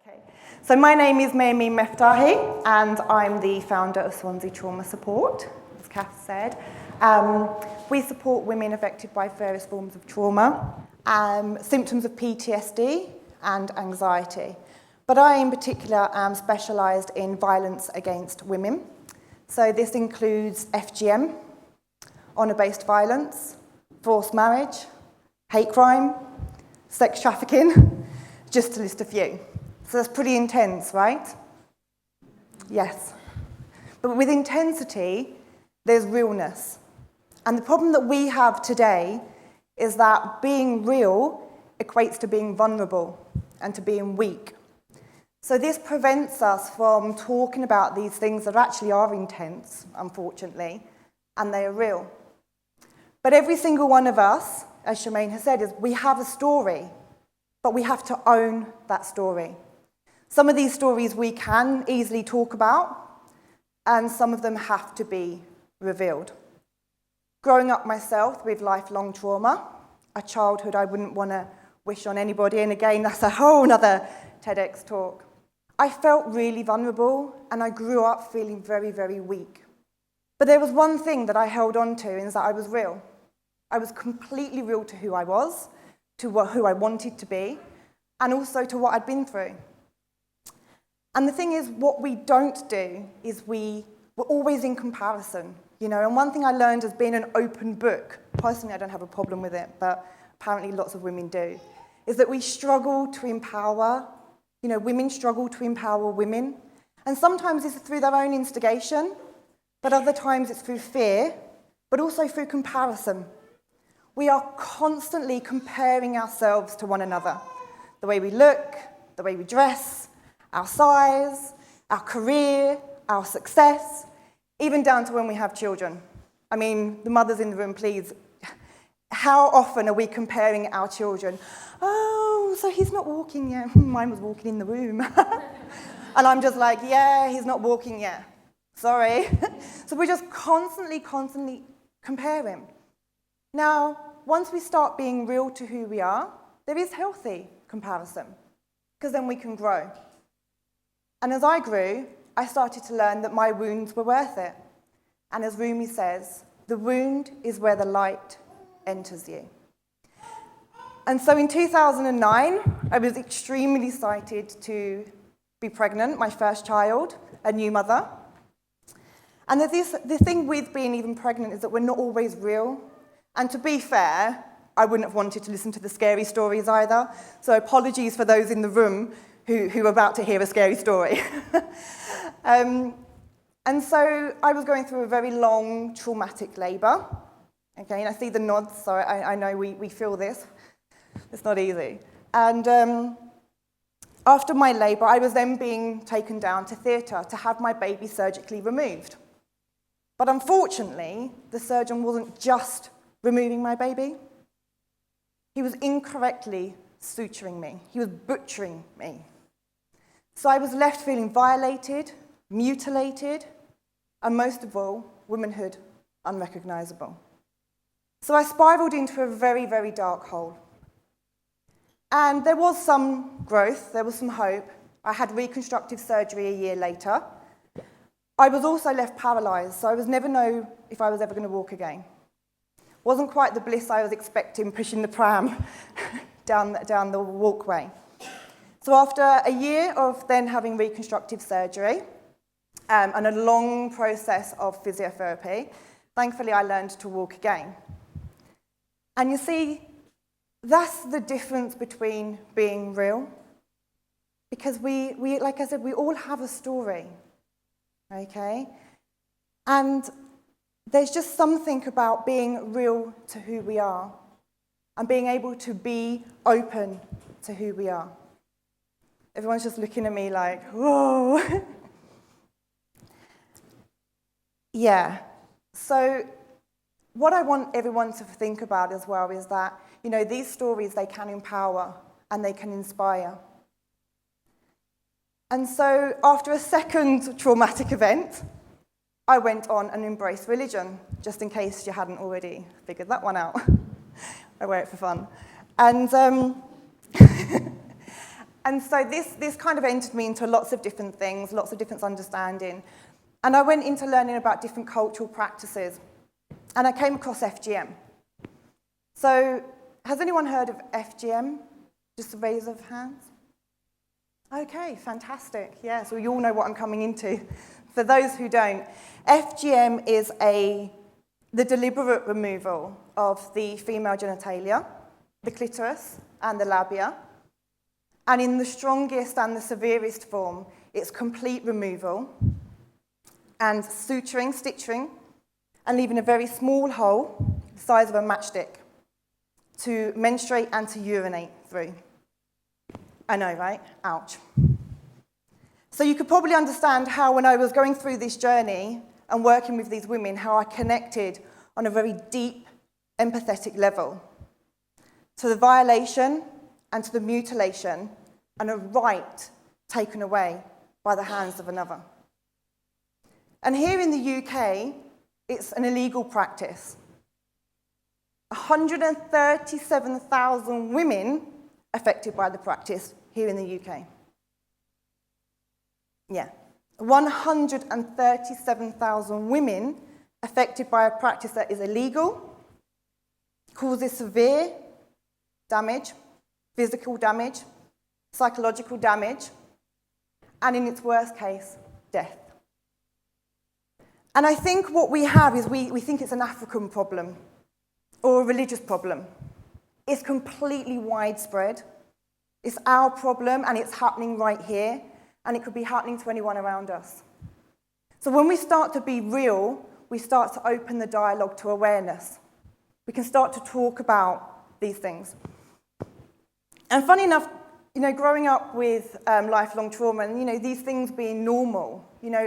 Okay, so my name is Mayameen Meftahi, and I'm the founder of Swansea Trauma Support, as Kath said. We support women affected by various forms of trauma, symptoms of PTSD and anxiety. But I, in particular, am specialised in violence against women. So this includes FGM, honour-based violence, forced marriage, hate crime, sex trafficking, just to list a few. So that's pretty intense, right? Yes. But with intensity, there's realness. And the problem that we have today is that being real equates to being vulnerable and to being weak. So this prevents us from talking about these things that actually are intense, unfortunately, and they are real. But every single one of us, as Shemaine has said, is we have a story, but we have to own that story. Some of these stories we can easily talk about, and some of them have to be revealed. Growing up myself with lifelong trauma, a childhood I wouldn't want to wish on anybody, and again, that's a whole other TEDx talk. I felt really vulnerable, and I grew up feeling very, very weak. But there was one thing that I held on to, and is that I was real. I was completely real to who I was, to who I wanted to be, and also to what I'd been through. And the thing is, what we don't do is we're always in comparison, you know. And one thing I learned as being an open book, personally I don't have a problem with it, but apparently lots of women do, is that we struggle to empower, you know, women struggle to empower women. And sometimes it's through their own instigation, but other times it's through fear, but also through comparison. We are constantly comparing ourselves to one another. The way we look, the way we dress, our size, our career, our success, even down to when we have children. I mean, the mothers in the room, please, how often are we comparing our children? Oh, so he's not walking yet. Mine was walking in the room. And I'm just like, yeah, he's not walking yet. Sorry. So we're just constantly comparing. Now, once we start being real to who we are, there is healthy comparison, because then we can grow. And as I grew, I started to learn that my wounds were worth it. And as Rumi says, the wound is where the light enters you. And so in 2009, I was extremely excited to be pregnant, my first child, a new mother. And the thing with being even pregnant is that we're not always real. And to be fair, I wouldn't have wanted to listen to the scary stories either. So apologies for those in the room who are about to hear a scary story. And so I was going through a very long, traumatic labour. Okay, and I see the nods, so I know we feel this. It's not easy. And after my labour, I was then being taken down to theatre to have my baby surgically removed. But unfortunately, the surgeon wasn't just removing my baby. He was incorrectly suturing me. He was butchering me. So I was left feeling violated, mutilated, and most of all, womanhood unrecognisable. So I spiralled into a very, very dark hole. And there was some growth, there was some hope. I had reconstructive surgery a year later. I was also left paralysed, so I was never know if I was ever going to walk again. Wasn't quite the bliss I was expecting pushing the pram down the walkway. So after a year of then having reconstructive surgery and a long process of physiotherapy, thankfully I learned to walk again. And you see, that's the difference between being real, because we like I said, we all have a story, okay? And there's just something about being real to who we are and being able to be open to who we are. Everyone's just looking at me like, whoa. Yeah. So what I want everyone to think about as well is that, you know, these stories, they can empower and they can inspire. And so after a second traumatic event, I went on and embraced religion, just in case you hadn't already figured that one out. I wear it for fun. And And so this kind of entered me into lots of different things, lots of different understanding. And I went into learning about different cultural practices. And I came across FGM. So has anyone heard of FGM? Just a raise of hands. Okay, fantastic. Yeah, so you all know what I'm coming into. For those who don't, FGM is the deliberate removal of the female genitalia, the clitoris, and the labia. And in the strongest and the severest form, it's complete removal and suturing, stitching, and leaving a very small hole, the size of a matchstick, to menstruate and to urinate through. I know, right? Ouch. So you could probably understand how when I was going through this journey and working with these women, how I connected on a very deep, empathetic level to the violation and to the mutilation and a right taken away by the hands of another. And here in the UK, it's an illegal practice. 137,000 women affected by the practice here in the UK. Yeah, 137,000 women affected by a practice that is illegal, causes severe damage, physical damage, psychological damage, and in its worst case, death. And I think what we have is we think it's an African problem or a religious problem. It's completely widespread. It's our problem, and it's happening right here, and it could be happening to anyone around us. So when we start to be real, we start to open the dialogue to awareness. We can start to talk about these things. And funny enough, growing up with lifelong trauma and, these things being normal,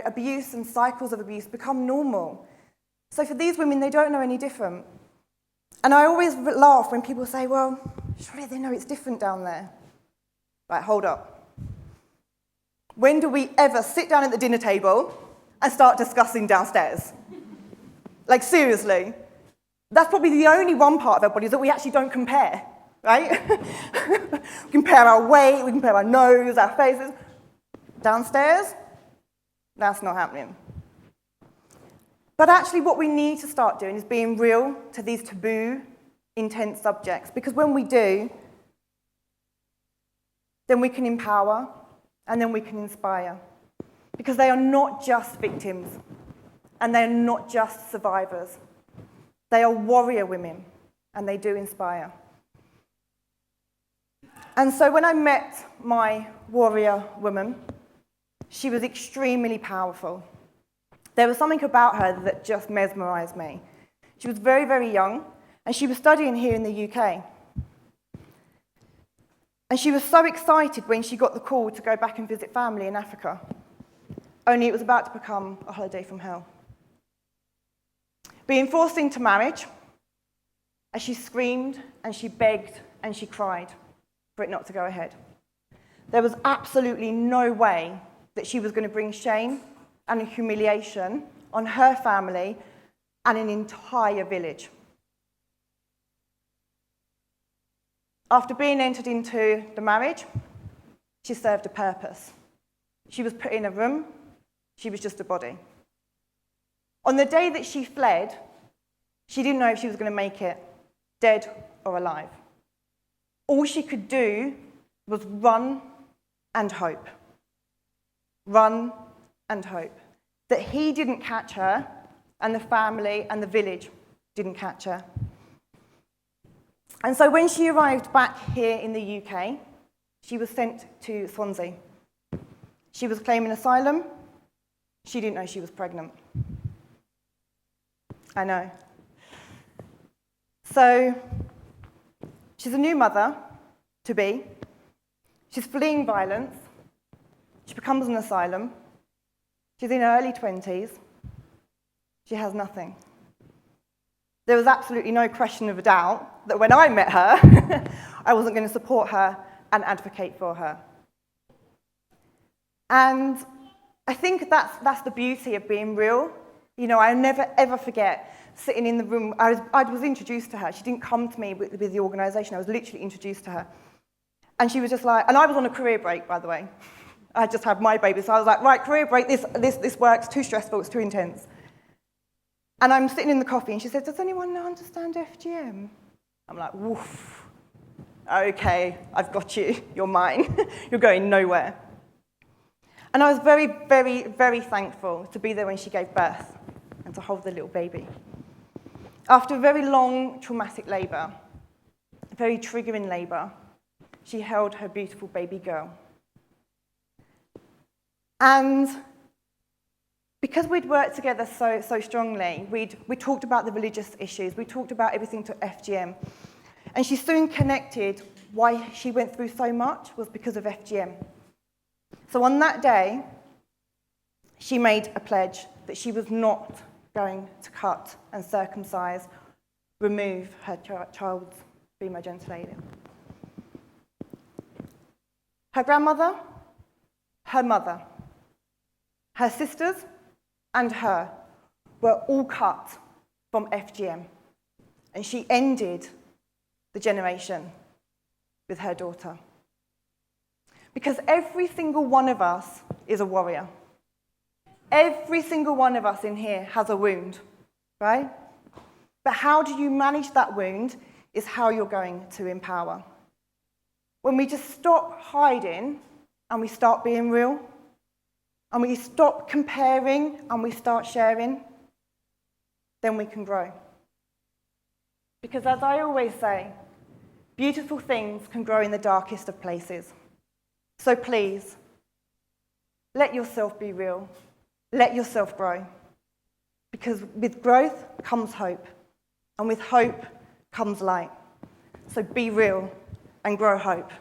abuse and cycles of abuse become normal. So for these women, they don't know any different. And I always laugh when people say, well, surely they know it's different down there. Right, hold up. When do we ever sit down at the dinner table and start discussing downstairs? Like, seriously. That's probably the only one part of our bodies that we actually don't compare, right? We compare our weight, we compare our nose, our faces. Downstairs, that's not happening. But actually what we need to start doing is being real to these taboo, intense subjects. Because when we do, then we can empower and then we can inspire. Because they are not just victims and they are not just survivors. They are warrior women and they do inspire. And so when I met my warrior woman, she was extremely powerful. There was something about her that just mesmerized me. She was very, very young, and she was studying here in the UK. And she was so excited when she got the call to go back and visit family in Africa. Only it was about to become a holiday from hell. Being forced into marriage, as she screamed and she begged and she cried for it not to go ahead. There was absolutely no way that she was going to bring shame and humiliation on her family and an entire village. After being entered into the marriage, she served a purpose. She was put in a room, she was just a body. On the day that she fled, she didn't know if she was going to make it, dead or alive. All she could do was run and hope. Run and hope. That he didn't catch her, and the family and the village didn't catch her. And so when she arrived back here in the UK, she was sent to Swansea. She was claiming asylum. She didn't know she was pregnant. I know. So she's a new mother-to-be. She's fleeing violence. She becomes an asylum. She's in her early 20s. She has nothing. There was absolutely no question of a doubt that when I met her, I wasn't going to support her and advocate for her. And I think that's the beauty of being real. I'll never, ever forget sitting in the room. I was introduced to her. She didn't come to me with the organisation. I was literally introduced to her. And she was just like, and I was on a career break, by the way. I just had my baby, so I was like, right, career break, this works, too stressful, it's too intense. And I'm sitting in the coffee, and she said, does anyone understand FGM? I'm like, woof. Okay, I've got you, you're mine. You're going nowhere. And I was very, very, very thankful to be there when she gave birth and to hold the little baby. After a very long, traumatic labour, a very triggering labour, she held her beautiful baby girl. And because we'd worked together so strongly, we talked about the religious issues, we talked about everything to FGM. And she soon connected why she went through so much was because of FGM. So on that day, she made a pledge that she was not going to cut and circumcise, remove her child's female genitalia. Her grandmother, her mother, her sisters, and her were all cut from FGM. And she ended the generation with her daughter. Because every single one of us is a warrior. Every single one of us in here has a wound, right? But how do you manage that wound is how you're going to empower. When we just stop hiding and we start being real, and we stop comparing and we start sharing, then we can grow. Because as I always say, beautiful things can grow in the darkest of places. So please, let yourself be real. Let yourself grow. Because with growth comes hope. And with hope comes light. So be real and grow hope.